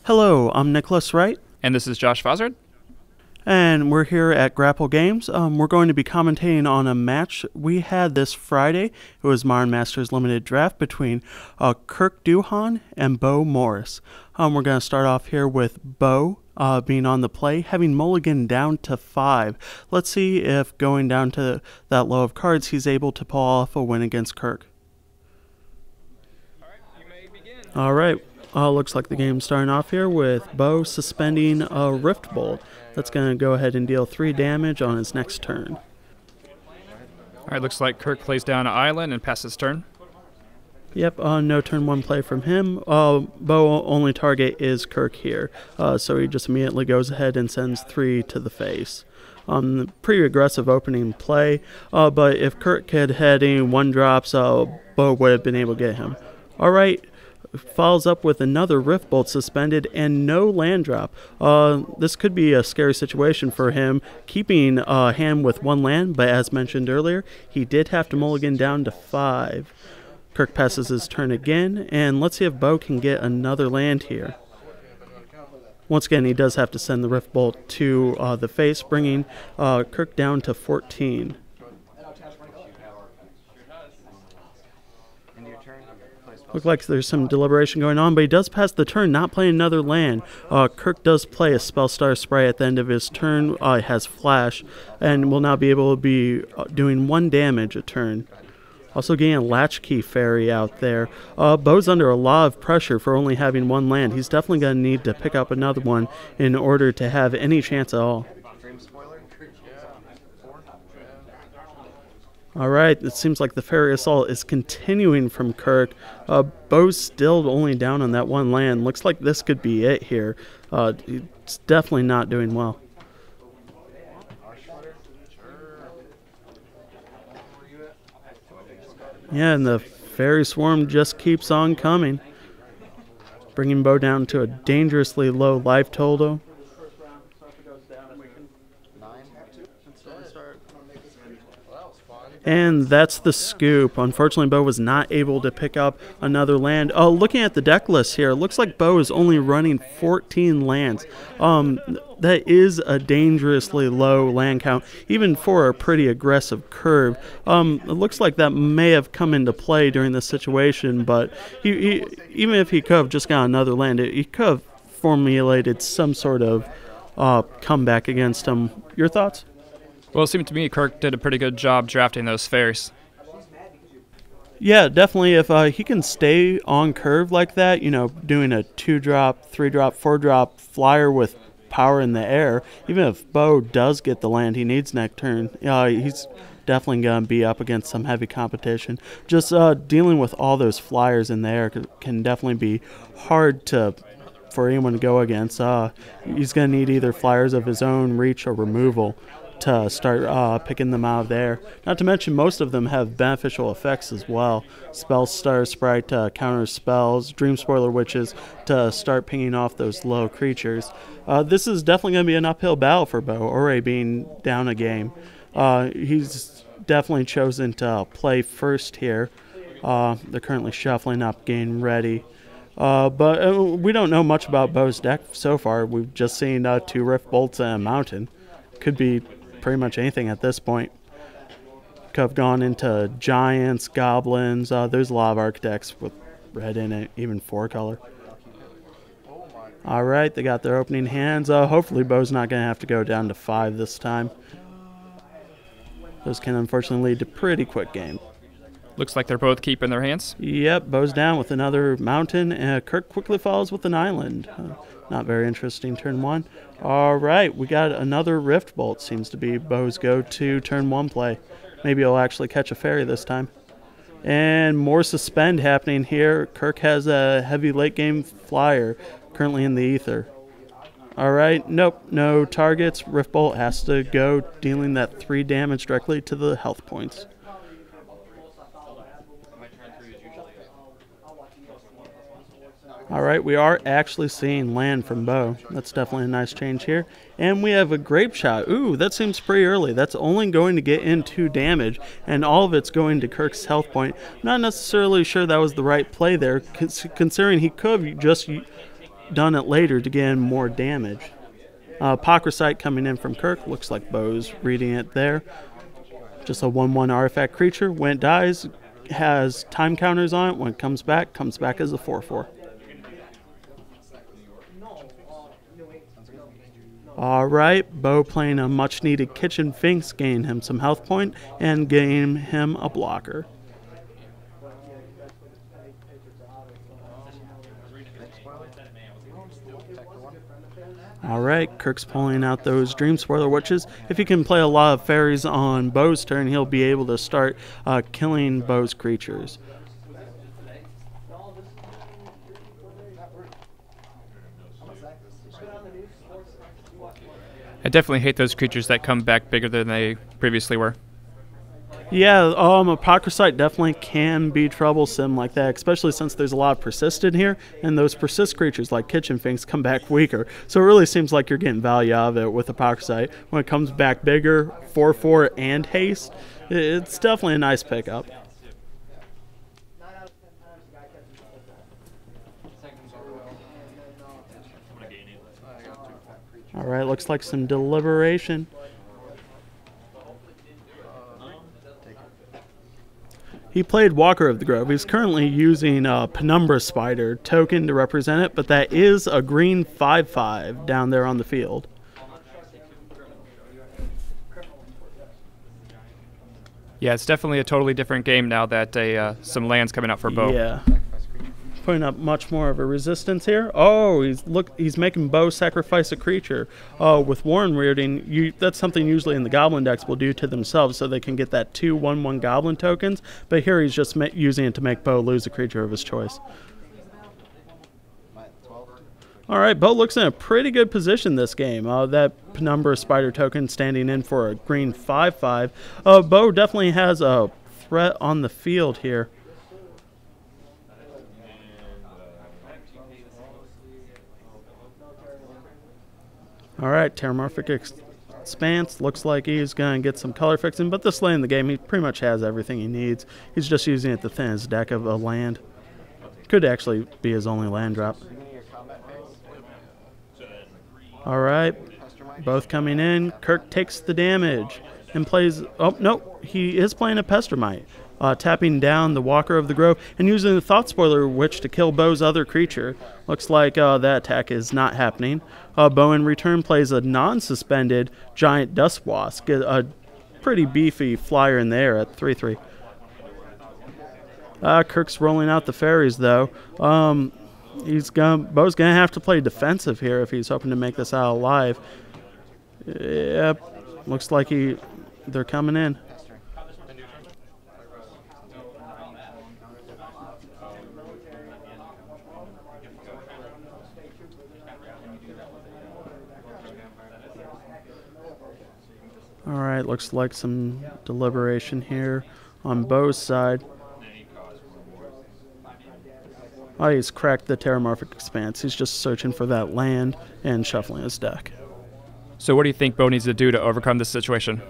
Hello, I'm Nicholas Wright, And this is Josh Fozzard. and we're here at Grapple Games. We're going to be commentating on a match we had this Friday. It was Modern Masters Limited Draft between Kirk Duhon and Bo Morris. We're going to start off here with Bo being on the play, having mulligan down to 5. Let's see if going down to that low of cards, he's able to pull off a win against Kirk. All right. Looks like the game's starting off here with Bo suspending a Rift Bolt. That's going to go ahead and deal 3 damage on his next turn. All right, looks like Kirk plays down an island and passes turn. Yep, no turn 1 play from him. Bo only target is Kirk here, so he just immediately goes ahead and sends 3 to the face. Pretty aggressive opening play, but if Kirk had had any 1-drops, Bo would have been able to get him. All right. Follows up with another Rift Bolt suspended and no land drop. This could be a scary situation for him, keeping a hand with 1 land, but as mentioned earlier, he did have to mulligan down to 5. Kirk passes his turn again, and let's see if Bo can get another land here. Once again, he does have to send the Rift Bolt to the face, bringing Kirk down to 14. Look like there's some deliberation going on, but he does pass the turn, not playing another land. Kirk does play a Spellstar Spray at the end of his turn. Has Flash, and will now be able to be doing 1 damage a turn. Also getting a Latchkey Fairy out there. Bo's under a lot of pressure for only having 1 land. He's definitely going to need to pick up another one in order to have any chance at all. All right, it seems like the Fairy Assault is continuing from Kirk. Bo's still only down on that 1 land. Looks like this could be it here. He's definitely not doing well. Yeah, and the Fairy Swarm just keeps on coming, bringing Bo down to a dangerously low life total. And that's the scoop. Unfortunately, Bo was not able to pick up another land. Looking at the deck list here, it looks like Bo is only running 14 lands. That is a dangerously low land count, even for a pretty aggressive curve. It looks like that may have come into play during this situation, but he even if he could have just got another land, he could have formulated some sort of comeback against him. Your thoughts? Well, it seemed to me Kirk did a pretty good job drafting those fairies. Yeah, definitely. If he can stay on curve like that, doing a 2-drop, 3-drop, 4-drop flyer with power in the air, even if Bo does get the land he needs next turn, he's definitely going to be up against some heavy competition. Just dealing with all those flyers in the air can definitely be hard for anyone to go against. He's going to need either flyers of his own, reach, or removal to start picking them out of there. Not to mention most of them have beneficial effects as well. Spellstar Sprite to counter spells, Dream Spoiler Witches to start pinging off those low creatures. This is definitely going to be an uphill battle for Bo, already being down a game. He's definitely chosen to play first here. They're currently shuffling up, getting ready. But we don't know much about Bo's deck so far. We've just seen 2 Rift Bolts and a Mountain. Could be pretty much anything at this point. Could have gone into Giants, Goblins. There's a lot of architects with red in it, even 4-color. All right, they got their opening hands. Hopefully Bo's not going to have to go down to 5 this time. Those can unfortunately lead to pretty quick game. Looks like they're both keeping their hands. Yep, Bo's down with another Mountain, and Kirk quickly follows with an Island. Not very interesting turn 1. All right, we got another Rift Bolt. Seems to be Bo's go-to turn 1 play. Maybe he'll actually catch a fairy this time. And more suspend happening here. Kirk has a heavy late-game flyer currently in the ether. All right, nope, no targets. Rift Bolt has to go, dealing that 3 damage directly to the health points. All right, we are actually seeing land from Bo. That's definitely a nice change here. And we have a Grape Shot. Ooh, that seems pretty early. That's only going to get in 2 damage, and all of it's going to Kirk's health point. I'm not necessarily sure that was the right play there, considering he could have just done it later to gain more damage. Pocrocite coming in from Kirk. Looks like Bo's reading it there. Just a 1/1 artifact creature. When it dies, has time counters on it. When it comes back as a 4/4. Alright, Bo playing a much needed Kitchen Finks, gain him some health point and gain him a blocker. Alright, Kirk's pulling out those Dream Spoiler Witches. If he can play a lot of fairies on Bo's turn, he'll be able to start killing Bo's creatures. I definitely hate those creatures that come back bigger than they previously were. Yeah, a Pocrocite definitely can be troublesome like that, especially since there's a lot of persist in here, and those persist creatures like Kitchen Finks come back weaker. So it really seems like you're getting value out of it with a Pocrocite. When it comes back bigger, 4/4 and haste, it's definitely a nice pickup. Alright, looks like some deliberation. He played Walker of the Grove. He's currently using a Penumbra Spider token to represent it, but that is a green 5/5 down there on the field. Yeah, it's definitely a totally different game now that some land's coming out for Bo. Yeah. Putting up much more of a resistance here. Oh, he's making Bo sacrifice a creature. With Warren Rearding, that's something usually in the Goblin decks will do to themselves so they can get that 2/1/1 Goblin tokens, but here he's just using it to make Bo lose a creature of his choice. Alright, Bo looks in a pretty good position this game. That Penumbra Spider token standing in for a green 5/5. Bo definitely has a threat on the field here. Alright, Terramorphic Expanse. Looks like he's going to get some color fixing, but this lane in the game, he pretty much has everything he needs. He's just using it to thin his deck of a land. Could actually be his only land drop. Alright, both coming in. Kirk takes the damage and plays... Oh, no, he is playing a Pestermite. Tapping down the Walker of the Grove and using the Thought Spoiler Witch to kill Bo's other creature. Looks like that attack is not happening. Bo in return plays a non-suspended Giant Dust Wasp. A pretty beefy flyer in the air at 3/3. Kirk's rolling out the fairies though. Bo's gonna have to play defensive here if he's hoping to make this out alive. Yep, looks like they're coming in. Alright, looks like some deliberation here on Bo's side. Oh, he's cracked the Terramorphic Expanse. He's just searching for that land and shuffling his deck. So what do you think Bo needs to do to overcome this situation?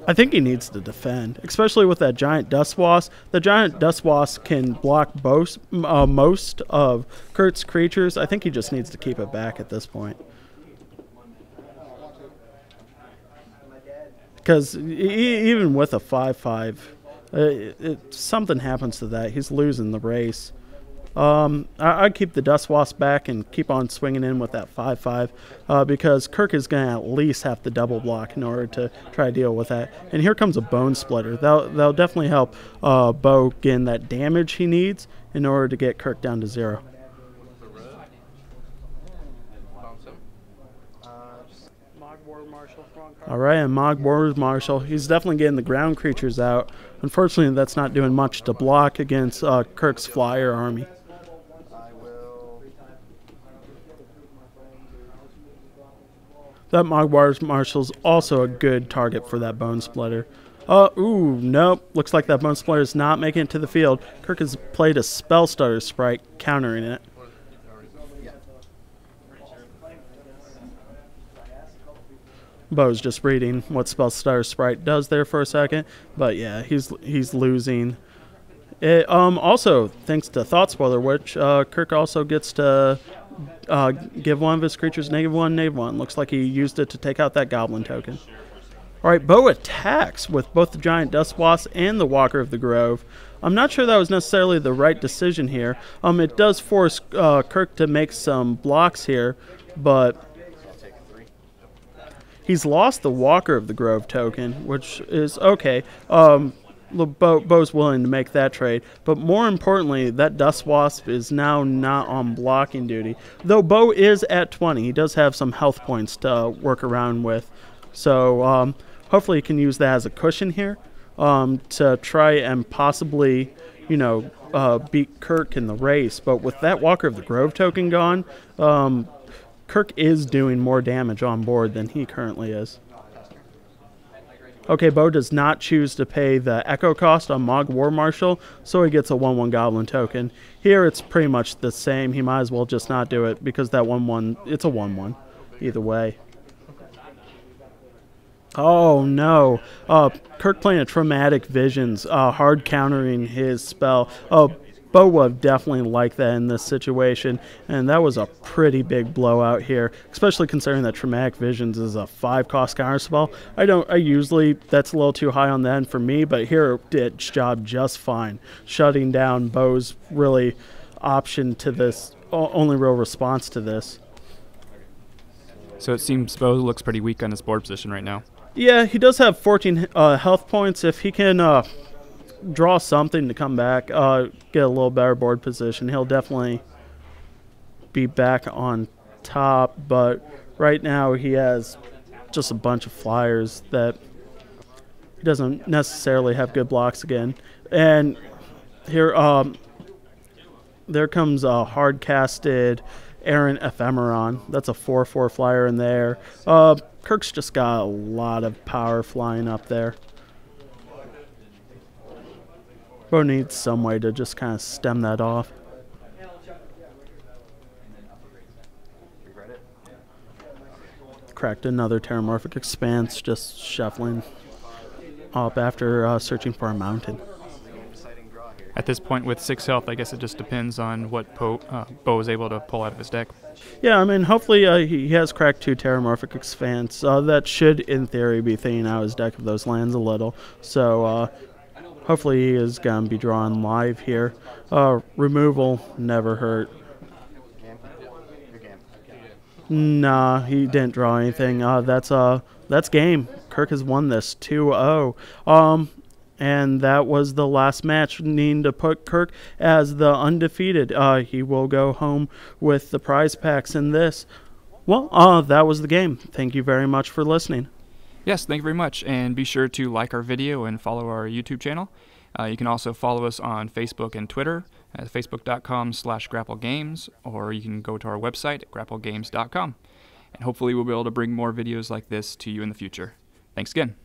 I think he needs to defend, especially with that Giant Dust Wasp. The Giant Dust Wasp can block most of Kurt's creatures. I think he just needs to keep it back at this point. Because even with a 5/5, something happens to that. He's losing the race. I'd keep the Dust Wasp back and keep on swinging in with that 5/5 because Kirk is going to at least have to double block in order to try to deal with that. And here comes a Bone Splitter. That'll definitely help Bo gain that damage he needs in order to get Kirk down to 0. Alright, and Mog War Marshal. He's definitely getting the ground creatures out. Unfortunately, that's not doing much to block against Kirk's flyer army. That Mog War Marshal's also a good target for that Bone Splitter. Ooh, nope. Looks like that Bone Splitter is not making it to the field. Kirk has played a Spell Stutter Sprite, countering it. Bo's just reading what Spellstar Sprite does there for a second, but yeah, he's losing. Also, thanks to Thought Spoiler, which Kirk also gets to give one of his creatures -1/-1. Looks like he used it to take out that goblin token. All right, Bo attacks with both the giant dust wasp and the Walker of the Grove. I'm not sure that was necessarily the right decision here. It does force Kirk to make some blocks here, but he's lost the Walker of the Grove token, which is okay. Bo's willing to make that trade, but more importantly, that Dust Wasp is now not on blocking duty. Though Bo is at 20, he does have some health points to work around with, so hopefully he can use that as a cushion here to try and possibly, beat Kirk in the race. But with that Walker of the Grove token gone, Kirk is doing more damage on board than he currently is. Okay, Bo does not choose to pay the Echo cost on Mog War Marshal, so he gets a 1/1 Goblin token. Here it's pretty much the same. He might as well just not do it because that 1/1, it's a 1/1 either way. Oh no, Kirk playing a Traumatic Visions, hard countering his spell. Bo would definitely like that in this situation, and that was a pretty big blowout here, especially considering that Traumatic Visions is a 5-cost counterspell. I usually, that's a little too high on the end for me, but here it did its job just fine, shutting down Bo's really option to this, only real response to this. So it seems Bo looks pretty weak on his board position right now. Yeah, he does have 14 health points. If he can draw something to come back, get a little better board position, he'll definitely be back on top. But right now he has just a bunch of flyers that he doesn't necessarily have good blocks again. And here, there comes a hard-casted Errant Ephemeron. That's a 4/4 flyer in there. Kirk's just got a lot of power flying up there. Bo needs some way to just kind of stem that off. Cracked another Terramorphic Expanse, just shuffling up after searching for a mountain. At this point with 6 health, I guess it just depends on what Bo is able to pull out of his deck. Yeah, I mean, hopefully he has cracked 2 Terramorphic Expanse. That should, in theory, be thinning out his deck of those lands a little. So hopefully he is going to be drawing live here. Removal never hurt. Nah, he didn't draw anything. That's game. Kirk has won this 2-0. And that was the last match, needing to put Kirk as the undefeated. He will go home with the prize packs in this. Well, that was the game. Thank you very much for listening. Yes, thank you very much. And be sure to like our video and follow our YouTube channel. You can also follow us on Facebook and Twitter at facebook.com/Grapple Games, or you can go to our website at grapplegames.com. And hopefully we'll be able to bring more videos like this to you in the future. Thanks again.